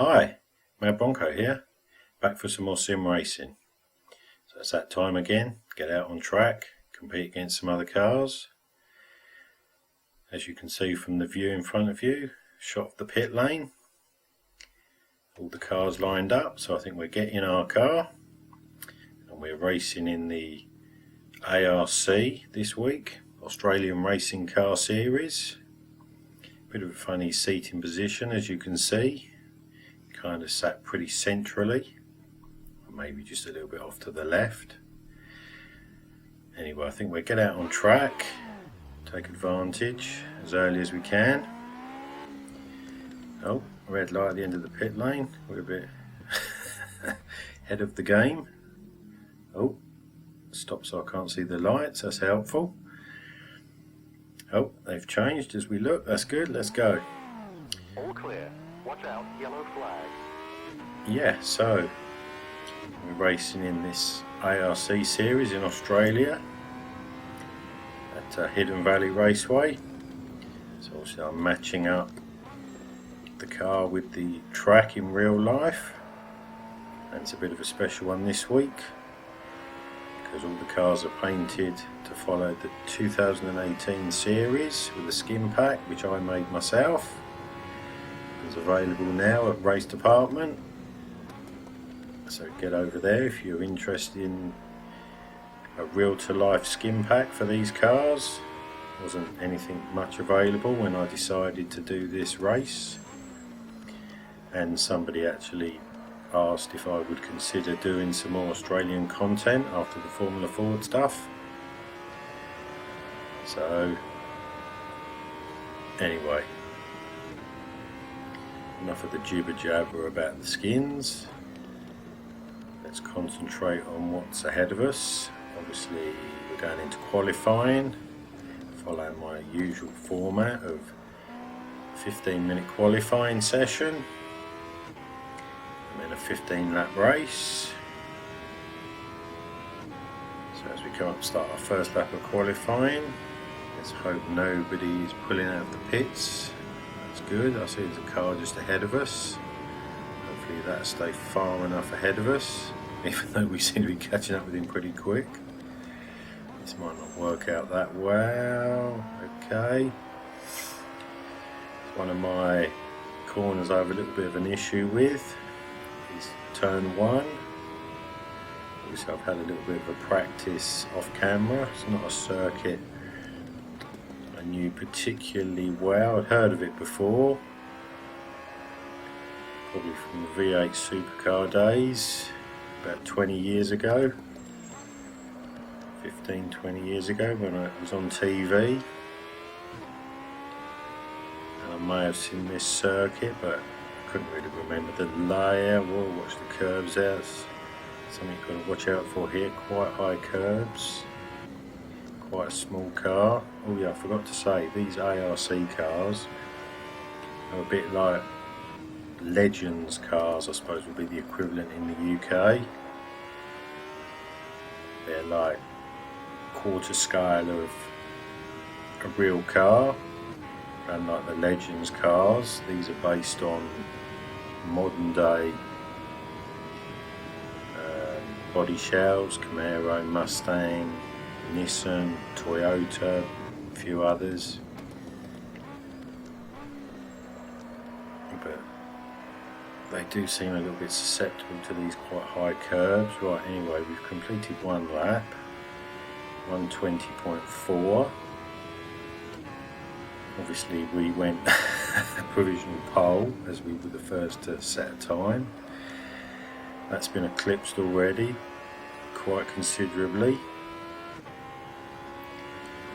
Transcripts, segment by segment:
Hi, Madbronco here, back for some more sim racing. So it's that time again, get out on track, compete against some other cars. As you can see from the view in front of you, shot of the pit lane. All the cars lined up, so I think we're getting our car. And we're racing in the ARC this week, Australian Racing Car Series. Bit of a funny seating position, as you can see. Kind of sat pretty centrally, maybe just a little bit off to the left. Anyway, I think we'll get out on track, take advantage as early as we can. Oh, red light at the end of the pit lane, we're a bit ahead of the game. Oh, stop so I can't see the lights, that's helpful. Oh, they've changed as we look, that's good, let's go. All clear. Watch out, yellow flag. Yeah, so we're racing in this ARC series in Australia at Hidden Valley Raceway. So obviously I'm matching up the car with the track in real life, and it's a bit of a special one this week because all the cars are painted to follow the 2018 series with the skin pack, which I made myself. It's available now at Race Department, so get over there if you're interested in a real-to-life skin pack for these cars. Wasn't anything much available when I decided to do this race, and somebody actually asked if I would consider doing some more Australian content after the Formula Ford stuff. So anyway, enough of the jibber jabber about the skins. Let's concentrate on what's ahead of us. Obviously we're going into qualifying, following my usual format of 15-minute qualifying session and then a 15-lap race. So as we come up, start our first lap of qualifying. Let's hope nobody is pulling out of the pits. That's good. I see there's a car just ahead of us. Hopefully that'll stay far enough ahead of us, even though we seem to be catching up with him pretty quick. This might not work out that well. Okay. One of my corners I have a little bit of an issue with is turn 1. Obviously I've had a little bit of a practice off camera. It's not a circuit I knew particularly well. I'd heard of it before, probably from the V8 supercar days about 20 years ago, 15-20 years ago when I was on TV, and I may have seen this circuit but I couldn't really remember the layout. Whoa, watch the curves out, something you've got to watch out for here. Quite high curbs, quite a small car. Oh yeah, I forgot to say, these ARC cars are a bit like Legends cars, I suppose would be the equivalent in the UK. They're like quarter scale of a real car, and like the Legends cars, these are based on modern day body shells, Camaro, Mustang, Nissan, Toyota, a few others. But they do seem a little bit susceptible to these quite high curbs. Right, anyway, we've completed one lap, 1:20.4. Obviously we went provisional pole as we were the first to set a time. That's been eclipsed already quite considerably.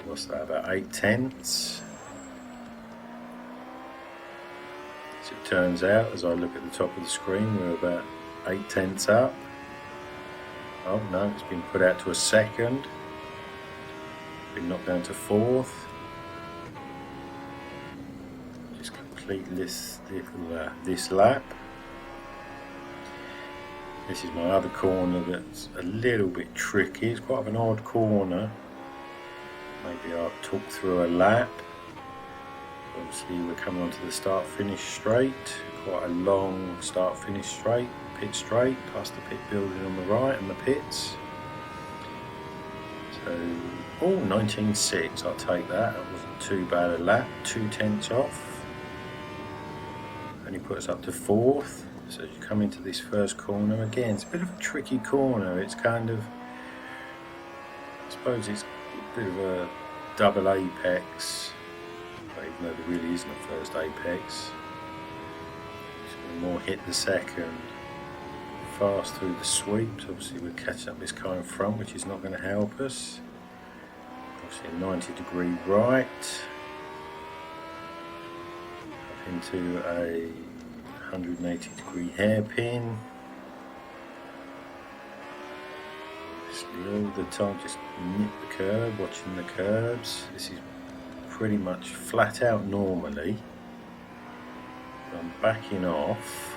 What's that, about 8/10? As it turns out, as I look at the top of the screen, we're about 8/10 up. Oh no, it's been put out to a second. Been knocked down to 4th. Just complete this lap. This is my other corner that's a little bit tricky. It's quite an odd corner. Maybe I'll talk through a lap. obviously we're coming onto the start-finish straight, quite a long start-finish straight, pit straight, past the pit building on the right and the pits. So, 19.6, I'll take that. That wasn't too bad a lap, 2/10 off. Only put us up to 4th. So as you come into this first corner, again, it's a bit of a tricky corner. It's kind of, I suppose it's a bit of a double apex, but even though there really isn't a first apex. Just more hit the second. Fast through the sweeps. Obviously we're catching up this car in front, which is not going to help us. Obviously a 90-degree right up into a 180-degree hairpin. Obviously all the time just nip the curb, watching the curbs. This is pretty much flat out normally. I'm backing off.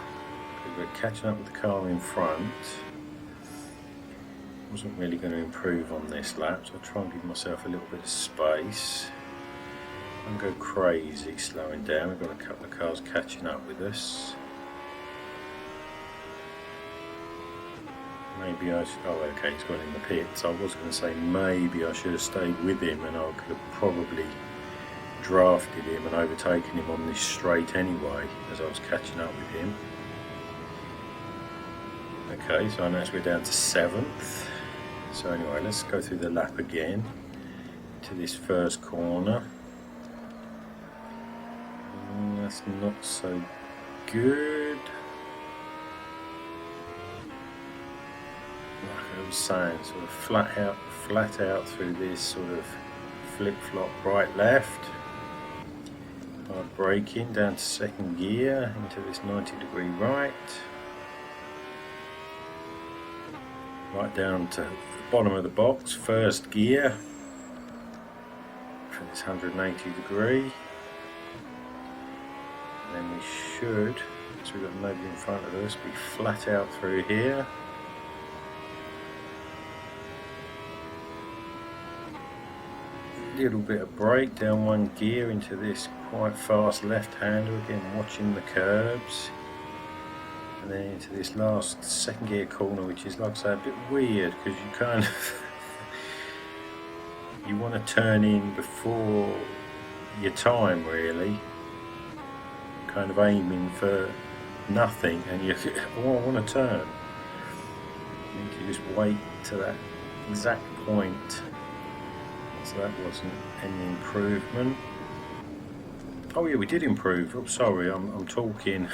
We're catching up with the car in front. Wasn't really going to improve on this lap, so I'll try and give myself a little bit of space. Don't go crazy slowing down. We've got a couple of cars catching up with us. Maybe I should, oh okay, he's gone in the pits. I was going to say maybe I should have stayed with him and I could have probably drafted him and overtaken him on this straight anyway as I was catching up with him. Okay, so now we're down to 7th. So anyway, let's go through the lap again to this first corner. That's not so good. Like I was saying, sort of flat out through this sort of flip-flop right left. Hard braking down to 2nd gear into this 90-degree right. Right down to the bottom of the box, 1st gear for this 180-degree. And then we should, so we've got nobody in front of us, be flat out through here. Little bit of brake down 1 gear into this quite fast left-hander, again watching the curbs. And then into this last 2nd gear corner, which is, like I say, a bit weird because you kind of you want to turn in before your time, really, kind of aiming for nothing, and you oh, I want to turn. You need to just wait to that exact point. So that wasn't any improvement. Oh yeah, we did improve. Oh, sorry, I'm talking.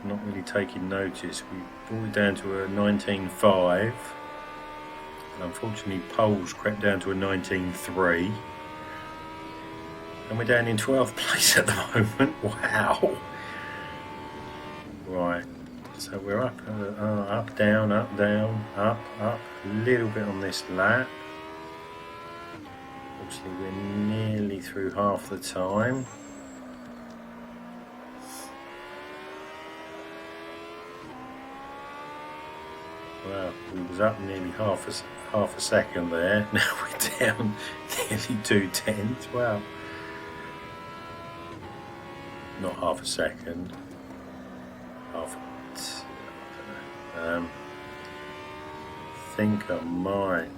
Not really taking notice. We brought it down to a 19.5, and unfortunately poles crept down to a 19.3, and we're down in 12th place at the moment. Wow. Right, so we're up, down, up, a little bit on this lap. Obviously we're nearly through half the time. Well, we was up nearly half a second there. Now we're down nearly 2/10. Wow. Not half a second. I think I might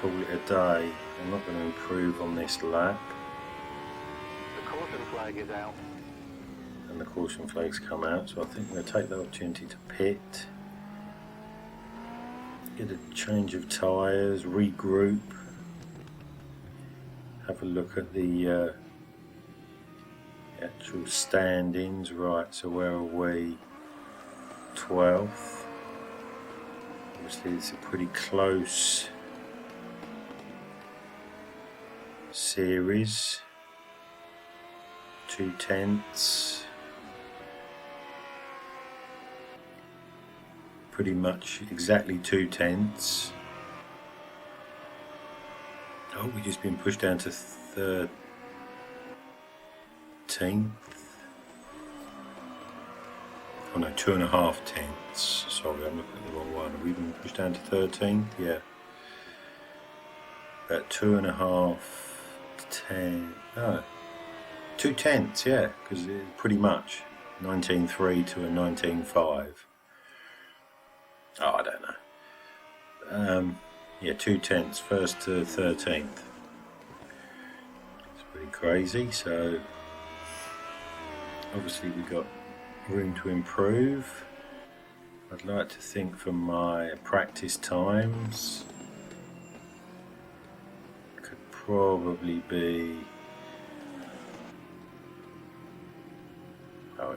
call it a day. I'm not going to improve on this lap. The caution flag is out. And the caution flags come out, so I think I'm going to take the opportunity to pit, get a change of tyres, regroup, have a look at the actual standings. Right, so where are we? 12th. Obviously it's a pretty close series, 2/10. Pretty much exactly 2/10. Oh, we've just been pushed down to 13th. Oh no, 2.5 tenths. Sorry, I'm looking at the wrong one. Have we been pushed down to 13th? Yeah. about 2.5 no, 2/10, yeah, because it's pretty much 19.3 to a 19.5. Oh, I don't know. Yeah, 2/10, first to 13th. It's pretty crazy. So obviously we've got room to improve. I'd like to think from my practice times could probably be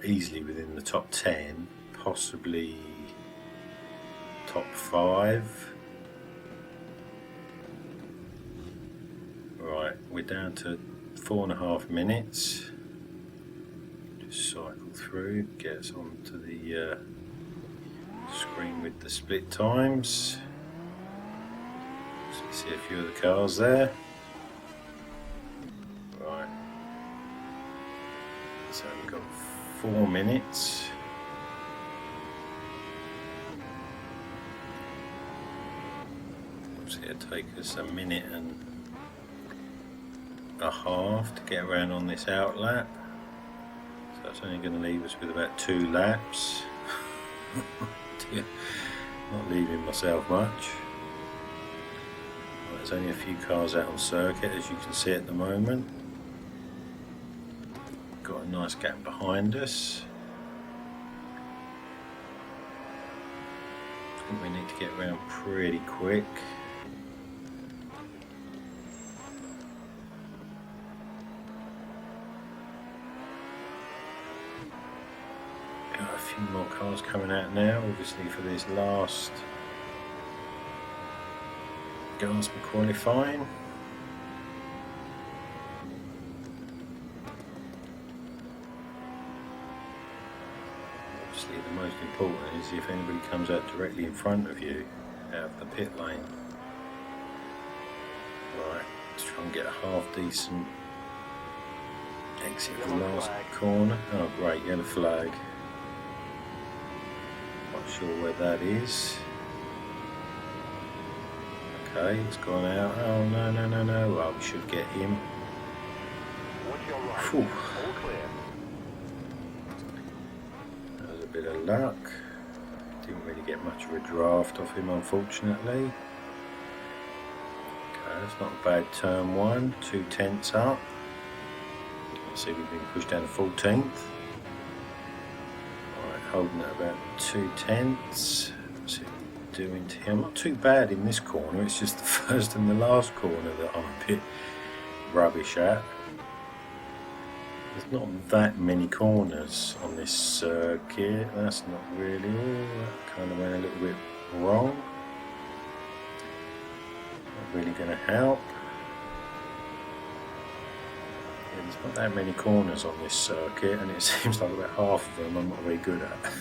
easily within the top 10, possibly top 5. Right, we're down to 4.5 minutes. Just cycle through, get us onto the screen with the split times. So you see a few of the cars there. Right, so we've got 4 minutes. Obviously it'll take us a minute and a half to get around on this out lap. So that's only going to leave us with about 2 laps. Not leaving myself much. Well, there's only a few cars out on circuit, as you can see at the moment. Got a nice gap behind us. I think we need to get around pretty quick. Got a few more cars coming out now, obviously for this last gasp of qualifying. Obviously the most important is if anybody comes out directly in front of you out of the pit lane. Right, let's try and get a half decent exit of the last corner. Oh great, yellow flag. Not sure where that is. Okay, it's gone out. Oh no. Well, we should get him. Whew. All clear. That was a bit of luck. Didn't really get much of a draft off him, unfortunately. Okay, that's not a bad turn 1. 2/10 up. You see we've been pushed down to 14th. Holding at about 2/10. See what we're doing to him. Not too bad in this corner, it's just the first and the last corner that I'm a bit rubbish at. There's not that many corners on this circuit, that's not really all. That kind of went a little bit wrong. Not really going to help. There's not that many corners on this circuit, and it seems like about half of them I'm not very good at.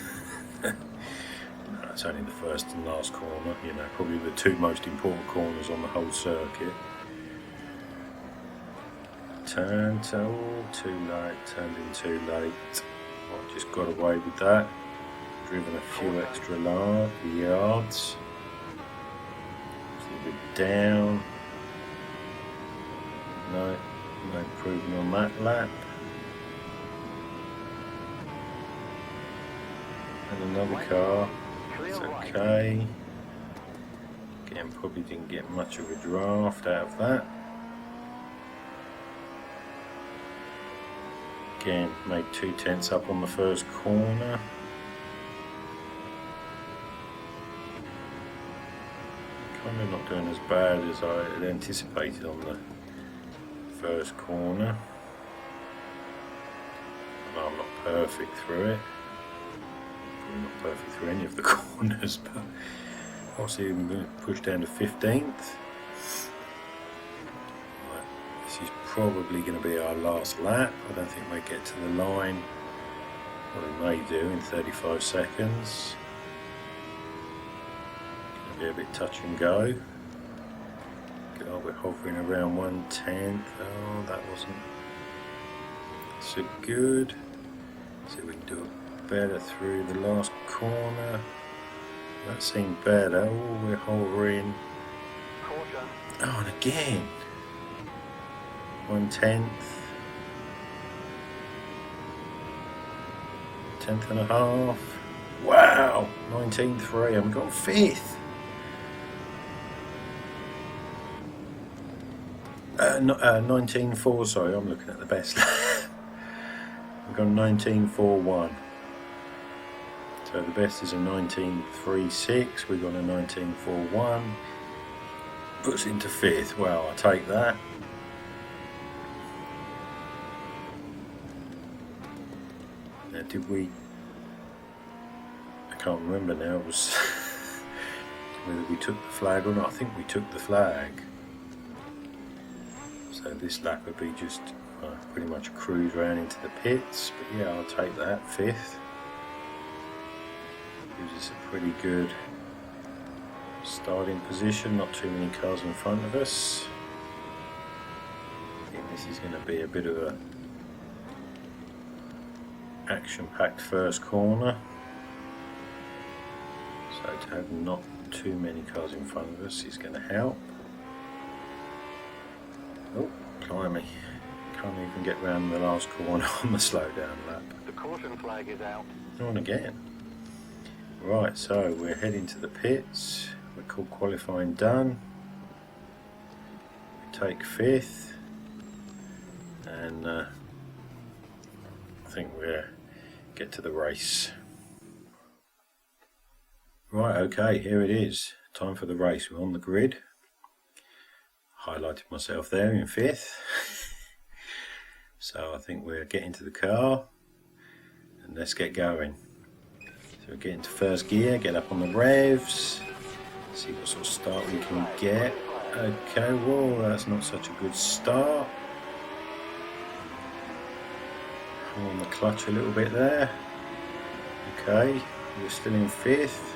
No, it's only the first and last corner, you know, probably the 2 most important corners on the whole circuit. Turned too late, turned in too late. I just got away with that. Driven a few extra yards. Just a bit down. No improvement on that lap. And another car. It's okay. Again, probably didn't get much of a draft out of that. Again, made 2/10 up on the first corner. Kind of not doing as bad as I had anticipated on the first corner. Well, I'm not perfect through it. Probably not perfect through any of the corners, but obviously I'm going to push down to 15th. Right, this is probably going to be our last lap. I don't think we'll get to the line. Well, we may do in 35 seconds. Going to be a bit touch and go. Oh, we're hovering around 1/10. Oh, that wasn't so good. See if we can do it better through the last corner. That seemed better. Oh, we're hovering. Caution. Oh, and again. 1/10. 10th and a half. Wow, 19.3. and we got 5th. 19.4. Sorry, I'm looking at the best. We've got 19.41. So the best is a 19.36. We got a 19.41. Puts into 5th. Well, I'll take that. Now, did we? I can't remember now. It was whether we took the flag or not. I think we took the flag. So this lap would be just pretty much a cruise round into the pits. But yeah, I'll take that. 5th. Gives us a pretty good starting position. Not too many cars in front of us. I think this is going to be a bit of a action-packed first corner. So to have not too many cars in front of us is going to help. Oh, blimey. Can't even get round the last corner on the slowdown lap. The caution flag is out. On again. Right, so we're heading to the pits. We're called qualifying done. We take 5th. And I think we'll get to the race. Right, okay, here it is. Time for the race. We're on the grid. Highlighted myself there in 5th. So I think we're getting to the car and let's get going. So we get into first gear, get up on the revs, see what sort of start we can get. Okay, whoa, that's not such a good start. Hold on the clutch a little bit there. Okay, we're still in 5th.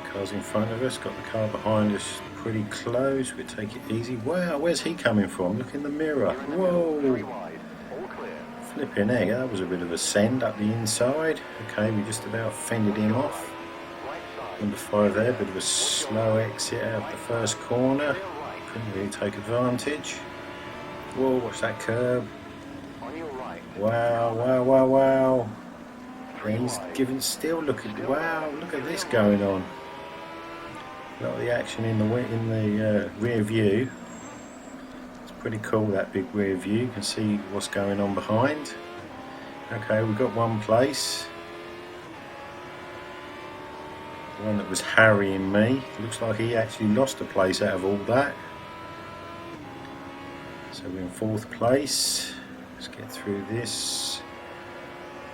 The car's in front of us, got the car behind us pretty close. We take it easy. Wow, where's he coming from? Look in the mirror. Whoa! Flipping egg, that was a bit of a send up the inside. Okay, we just about fended him off. Number 5 there, bit of a slow exit out of the first corner. Couldn't really take advantage. Whoa, watch that curb. Wow, wow, wow, wow. He's giving still, look at this going on. A lot of the action in the rear view. It's pretty cool, that big rear view. You can see what's going on behind. Okay, we've got one place. One that was harrying me. Looks like he actually lost a place out of all that. So we're in 4th place. Let's get through this.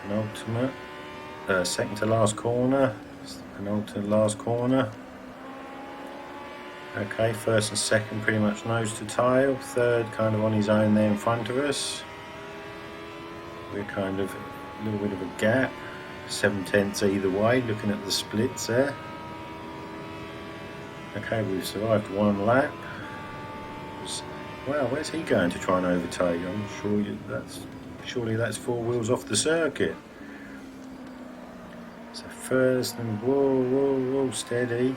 Penultimate. Second to last corner. Penultimate last corner. Okay, 1st and 2nd pretty much nose to tail. 3rd kind of on his own there in front of us. We're kind of a little bit of a gap. 7/10 either way, looking at the splits there. Okay, we've survived one lap. Wow, where's he going to try and overtake? I'm sure surely that's 4 wheels off the circuit. So 1st and whoa, steady.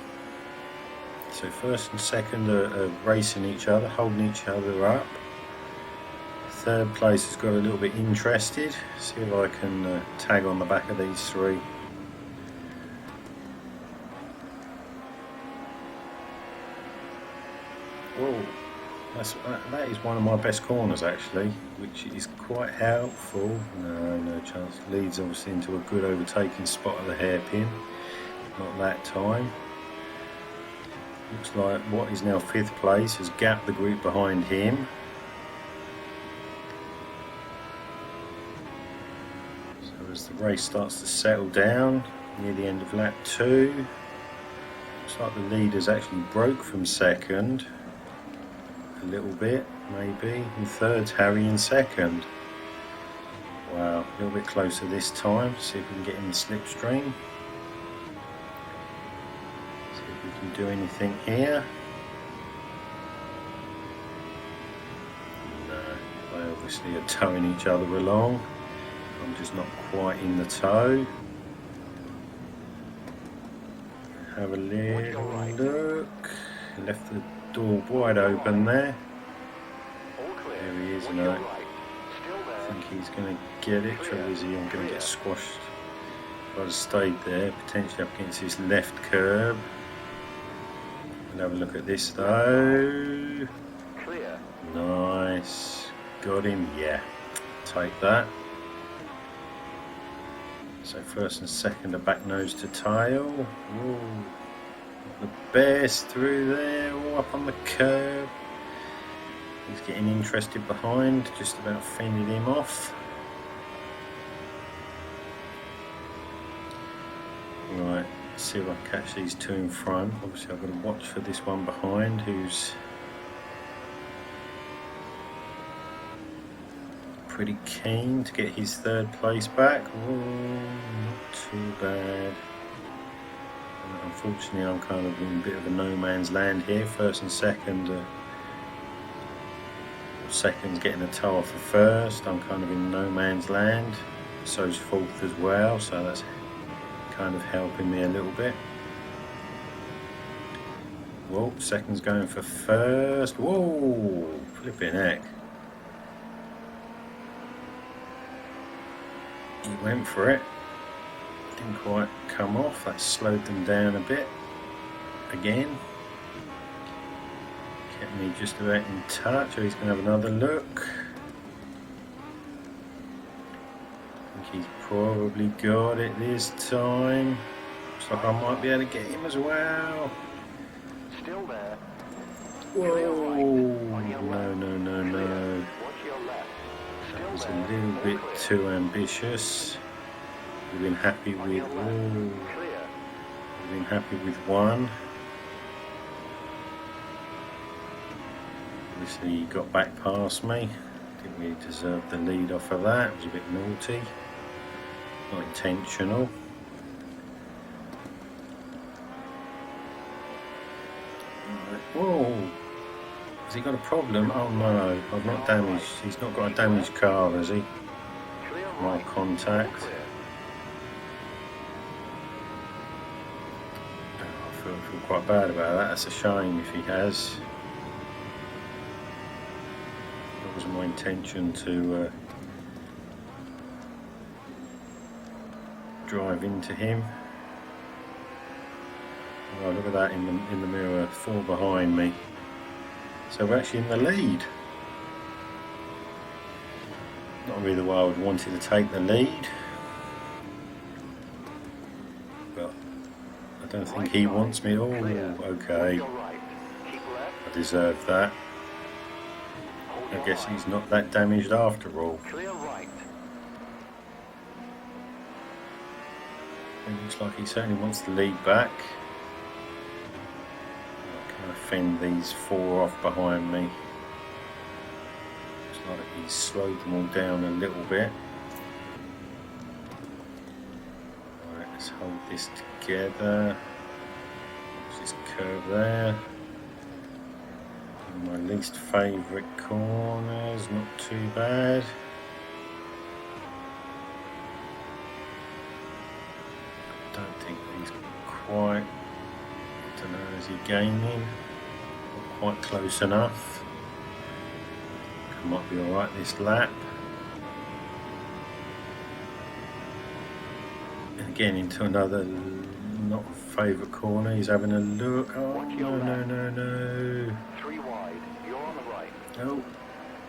So 1st and 2nd are racing each other, holding each other up. 3rd place has got a little bit interested. See if I can tag on the back of these 3. Whoa, that is one of my best corners actually, which is quite helpful. No chance. Leads obviously into a good overtaking spot of the hairpin. Not that time. Looks like what is now 5th place has gapped the group behind him. So as the race starts to settle down, near the end of lap 2, looks like the leaders actually broke from 2nd. A little bit, maybe. And 3rd's Harry in 2nd. Wow, a little bit closer this time. See if we can get in the slipstream. Can do anything here? No, they obviously are towing each other along. I'm just not quite in the tow. Have a little look. left the door wide open there. All clear. There he is, Watch and your I right. Still there. think he's going to get it. Trouble is, I'm going to get squashed. If I'd have stayed there, potentially up against his left curb. We'll have a look at this though. Clear. Nice. Got him, yeah. Take that. So first and second are back nose to tail. Whoa. The best through there, all up on the curb. He's getting interested behind, just about fended him off. Right, let's see if I can catch these two in front. Obviously I've got to watch for this one behind who's pretty keen to get his third place back. Whoa, not too bad. Unfortunately I'm kind of in a bit of a no man's land here. First and second, second's getting a toe off of first. I'm kind of in no man's land. So's fourth as well, so that's kind of helping me a little bit. Whoa, second's going for first. Whoa, flipping heck. He went for it. Didn't quite come off. That slowed them down a bit. Again. Kept me just about in touch. Oh, he's going to have another look. I think he's probably got it this time. Looks like I might be able to get him as well. Still there. Whoa! Right. No, no, no, no. Watch your left. That was a Still there. little All bit clear. too ambitious. We've been happy On with. your left. Whoa. Clear. We've been happy with one. Obviously he got back past me. Didn't really deserve the lead off of that. It was a bit naughty. Not intentional. Whoa! Has he got a problem? Oh no, I've not damaged. He's not got a damaged car, has he? Clear No right. contact. All clear. I feel quite bad about that. That's a shame if he has. It wasn't my intention to drive into him. Oh, look at that in the mirror, 4 behind me. So we're actually in the lead. Not really the way I would wanted to take the lead, but I don't think he wants me. Oh, okay, Your right. Keep left. I deserve that. Hold I your guess right. he's not that damaged after all. Clear right. It looks like he certainly wants the lead back. I can fend these 4 off behind me. Looks like he's slowed them all down a little bit. Right, let's hold this together. There's this curve there. My least favourite corners, not too bad. Don't think he's quite, I don't know, is he gaining? Not quite close enough. Might be alright this lap. And again into another not favourite corner, he's having a look. Oh no, no, no, no. 3 wide. You're on the right. Oh,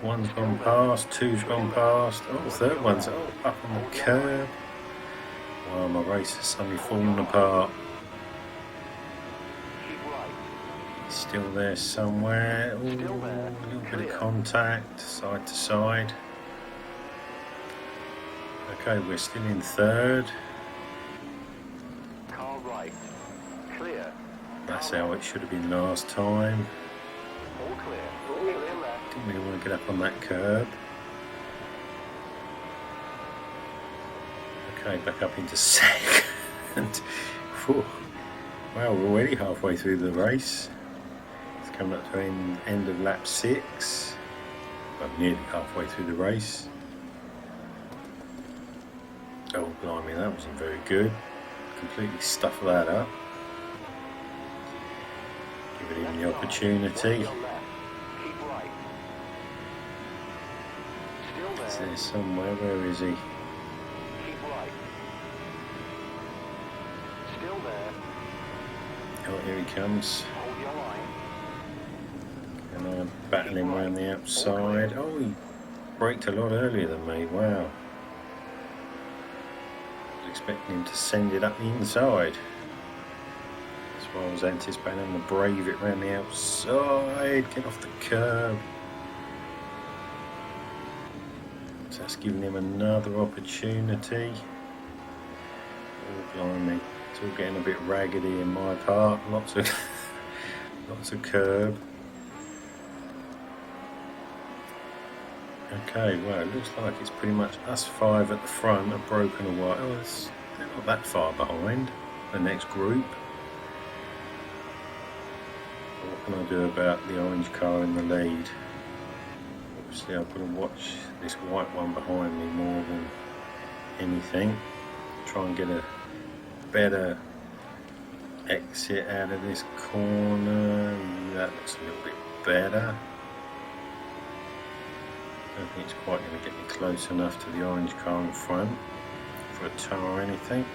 one's gone past, 2's gone past. Oh, third one's up on the curb. Wow, my race has suddenly fallen apart. Keep right. He's still there somewhere. Ooh, Still there. a little bit of contact, side to side. Okay, we're still in third. Car right. Clear. That's how it should have been last time. All clear. Clear left. Didn't really want to get up on that curb. Okay, back up into second. Whew. Wow, we're already halfway through the race. It's coming up to end of lap 6. Well, nearly halfway through the race. Oh, blimey, that wasn't very good. Completely stuffed that up. Giving him the opportunity. Keep right. Still Is there. there somewhere? Where is he? Keep right. Still there. Oh, here he comes. Hold your line. And I'm battling around the outside. Oh, he braked a lot earlier than me. Wow. I was expecting him to send it up the inside. That's why I was anticipating him to brave it around the outside. Get off the curb. So that's giving him another opportunity. Oh, blimey. It's all getting a bit raggedy in my part. Lots of curb. Okay, well, it looks like it's pretty much us five at the front have broken a while. Oh, they're not that far behind the next group. What can I do about the orange car in the lead? Obviously, I've got to watch this white one behind me more than anything. Try and get a better exit out of this corner. That looks a little bit better. I don't think it's quite going to get me close enough to the orange car in front for a tow or anything.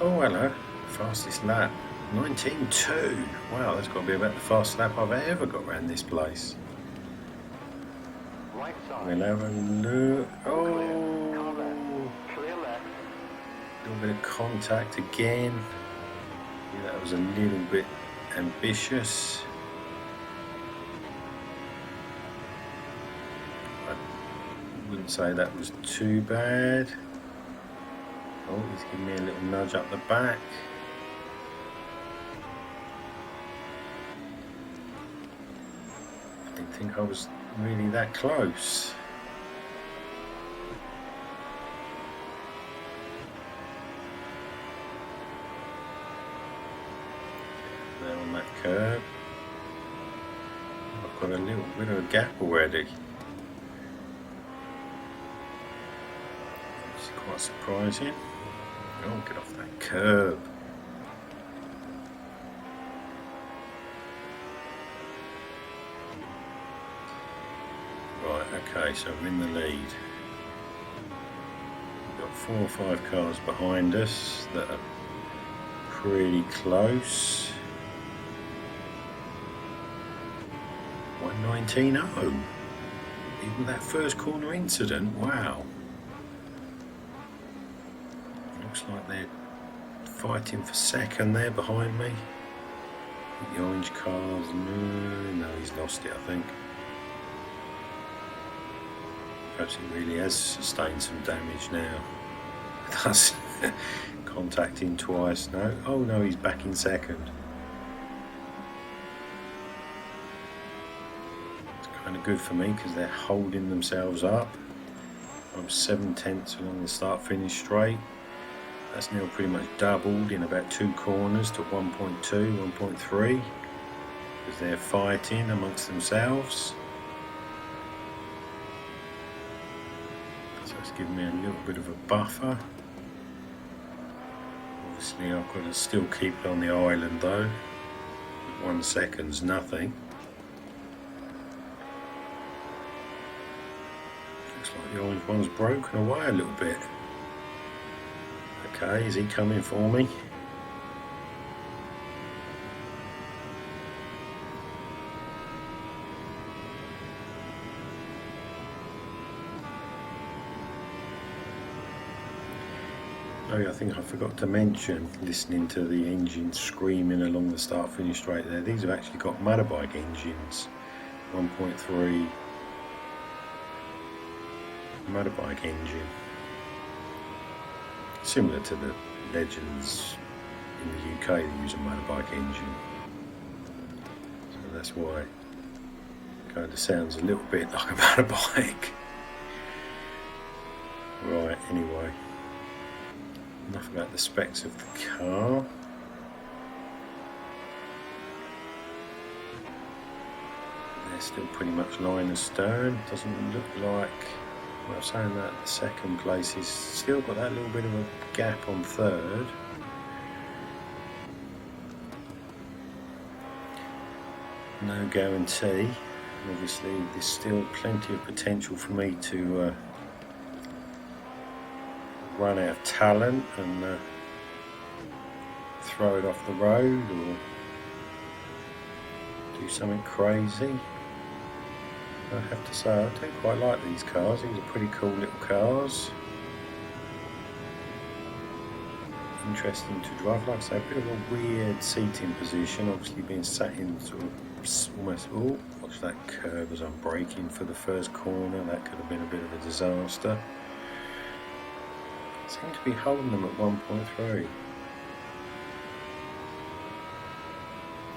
Oh, hello. Fastest lap. 19.2. Wow, that's got to be about the fastest lap I've ever got around this place. Right side. We'll have a look. Clear. Car Oh, left. Clear left. a little bit of contact again. Yeah, that was a little bit ambitious. I wouldn't say that was too bad. Oh, he's giving me a little nudge up the back. I didn't think I was really that close. There on that curb. I've got a little bit of a gap already. It's quite surprising. Oh, get off that curb. Right, okay, so I'm in the lead. We've got 4 or 5 cars behind us that are pretty close. 119.0. Even that first corner incident, wow. Looks like they're fighting for second there behind me. The orange cars, no, he's lost it, I think. Perhaps he really has sustained some damage now. Thus, contacting twice. No, oh no, he's back in second. It's kind of good for me because they're holding themselves up. I'm 7/10 along the start-finish straight. That's now pretty much doubled in about 2 corners to 1.2, 1.3, because they're fighting amongst themselves. So it's giving me a little bit of a buffer. Obviously I've got to still keep it on the island though. 1 second's nothing. Looks like the orange one's broken away a little bit. Okay, is he coming for me? Oh, I think I forgot to mention, listening to the engine screaming along the start-finish straight there, these have actually got motorbike engines. 1.3 motorbike engine. Similar to the Legends in the UK, they use a motorbike engine. So that's why it kind of sounds a little bit like a motorbike. Right, anyway. Enough about the specs of the car. They're still pretty much line astern. Doesn't look like, well, I'm saying that the second place is still got that little bit of a gap on third. no guarantee. Obviously there's still plenty of potential for me to run out of talent and throw it off the road or do something crazy. I have to say I do quite like these cars. These are pretty cool little cars. Interesting to drive. Like I say, a bit of a weird seating position, obviously being sat in sort of almost, oh, watch that curve as I'm braking for the first corner. That could have been a bit of a disaster. Seem to be holding them at 1.3.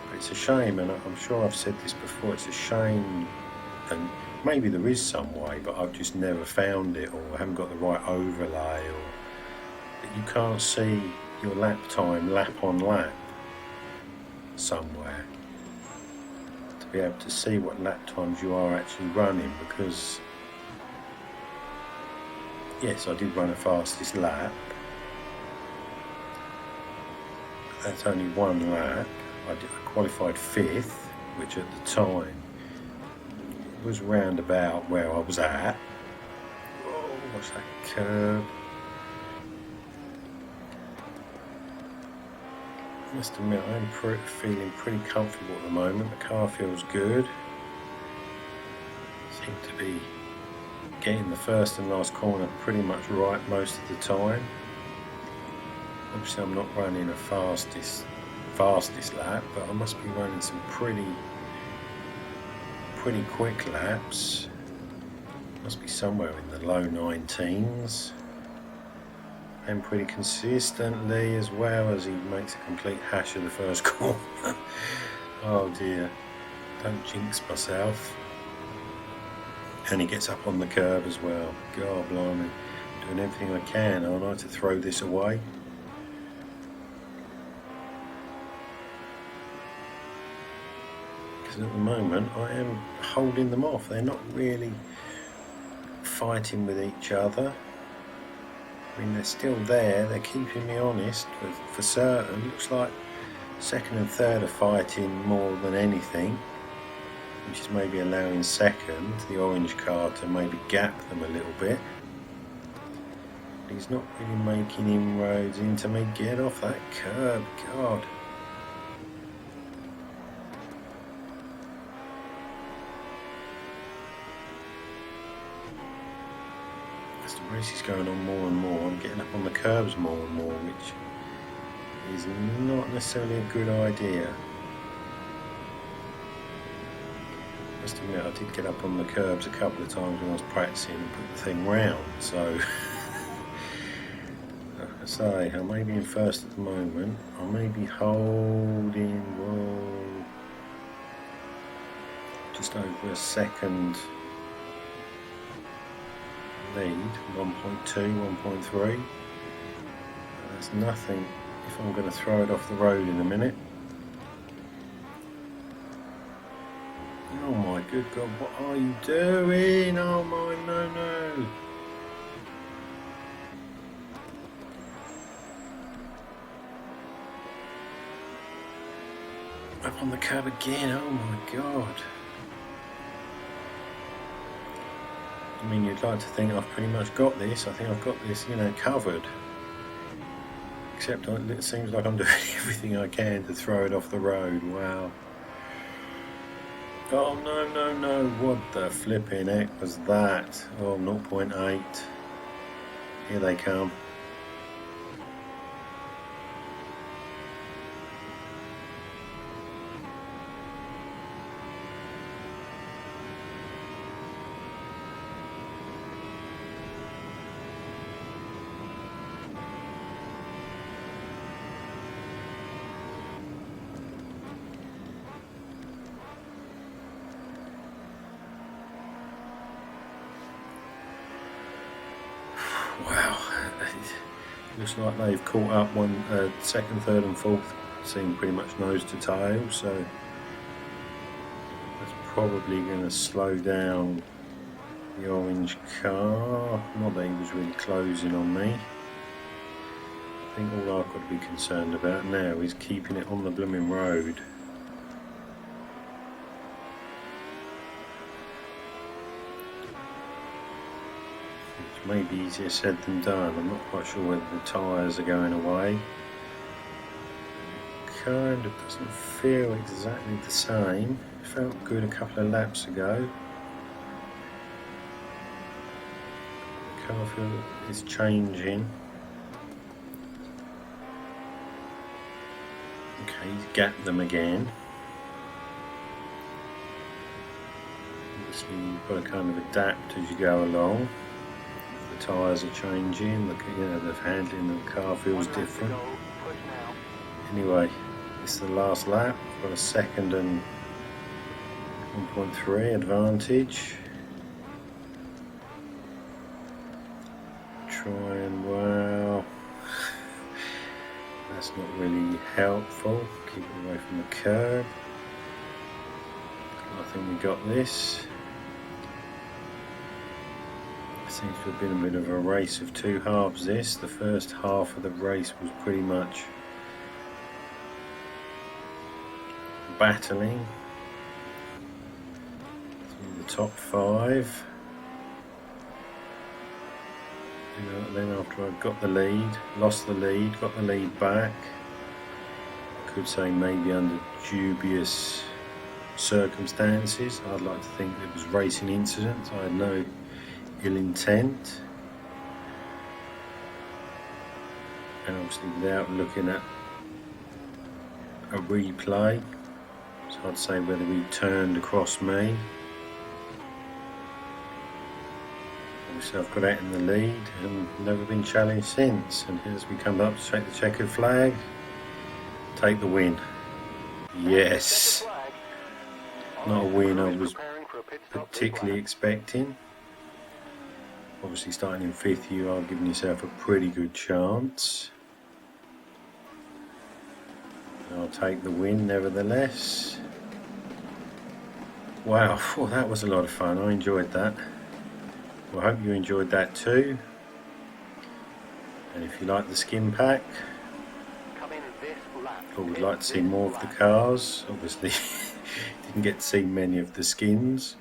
But it's a shame, and I'm sure I've said this before, it's a shame, and maybe there is some way, but I've just never found it, or I haven't got the right overlay, or that you can't see your lap time lap on lap somewhere to be able to see what lap times you are actually running, because yes, I did run a fastest lap, but that's only one lap. I qualified 5th, which at the time was round about where I was at. Oh, what's that curve? I must admit, I'm feeling pretty comfortable at the moment. The car feels good. Seem to be getting the first and last corner pretty much right most of the time. Obviously I'm not running a fastest lap, but I must be running some pretty quick laps. Must be somewhere in the low 19s. And pretty consistently, as well, as he makes a complete hash of the first corner. Oh dear, don't jinx myself. And he gets up on the curve as well. God blimey, doing everything I can, aren't I, to throw this away? Because at the moment I am holding them off. They're not really fighting with each other. I mean, they're still there, they're keeping me honest, but for certain. Looks like second and third are fighting more than anything, which is maybe allowing second, the orange car, to maybe gap them a little bit. But he's not really making inroads into me. Get off that curb, God. As the race is going on more and more, I'm getting up on the curbs more and more, which is not necessarily a good idea. I must admit, I did get up on the curbs a couple of times when I was practicing and put the thing round, so like I say, I may be in first at the moment. I may be holding, whoa, just over a second lead, 1.2, 1.3. That's nothing if I'm going to throw it off the road in a minute. Oh my good God, what are you doing? Oh my, no. Up on the curb again, oh my God. I mean, you'd like to think I've pretty much got this. I think I've got this, covered. Except it seems like I'm doing everything I can to throw it off the road. Wow. Oh, no. What the flipping heck was that? Oh, 0.8. Here they come. Wow, looks like they've caught up second, third and fourth seem pretty much nose to tail, so that's probably going to slow down the orange car. Not that he was really closing on me. I think all I've got to be concerned about now is keeping it on the blooming road. maybe easier said than done. I'm not quite sure whether the tyres are going away. Kind of doesn't feel exactly the same. It felt good a couple of laps ago. The car feel is changing. Okay, he's gapped them again. Obviously you've got to kind of adapt as you go along. The tyres are changing, the handling of the car feels different. Anyway, this is the last lap. I've got a second and 1.3 advantage. Try and wow. That's not really helpful. Keep it away from the curb. I think we got this. Seems to have been a bit of a race of two halves this. The first half of the race was pretty much battling through the top five. Then after I got the lead, lost the lead, got the lead back. I could say maybe under dubious circumstances. I'd like to think it was racing incidents. I had no ill intent, and obviously without looking at a replay, so I'd say whether he turned across me. Obviously I've got out in the lead and never been challenged since, and as we come up to take the checkered flag, take the win. Yes, not a win I was particularly expecting. Obviously starting in 5th, you are giving yourself a pretty good chance. I'll take the win nevertheless. Wow, well, that was a lot of fun. I enjoyed that. Well, I hope you enjoyed that too. And if you like the skin pack, or would like to see more of the cars, obviously didn't get to see many of the skins,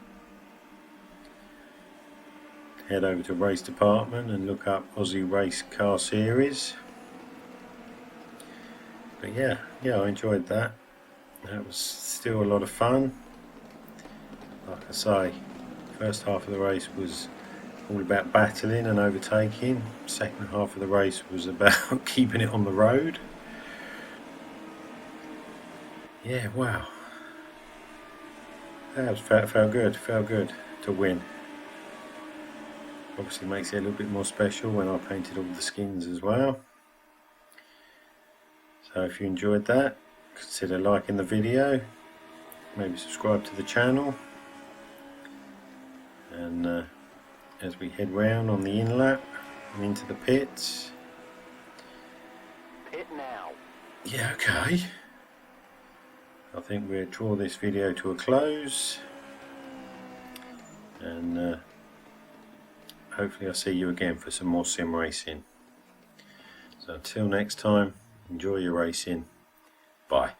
head over to Race Department and look up Aussie Race Car Series. But yeah, I enjoyed that. That was still a lot of fun. Like I say, first half of the race was all about battling and overtaking. Second half of the race was about keeping it on the road. Yeah, wow. That felt good to win. Obviously makes it a little bit more special when I painted all the skins as well. So if you enjoyed that, consider liking the video, maybe subscribe to the channel, and as we head round on the in lap and into the pits. Pit now. Yeah, okay. I think we'll draw this video to a close, and hopefully I'll see you again for some more sim racing. So until next time, enjoy your racing. Bye.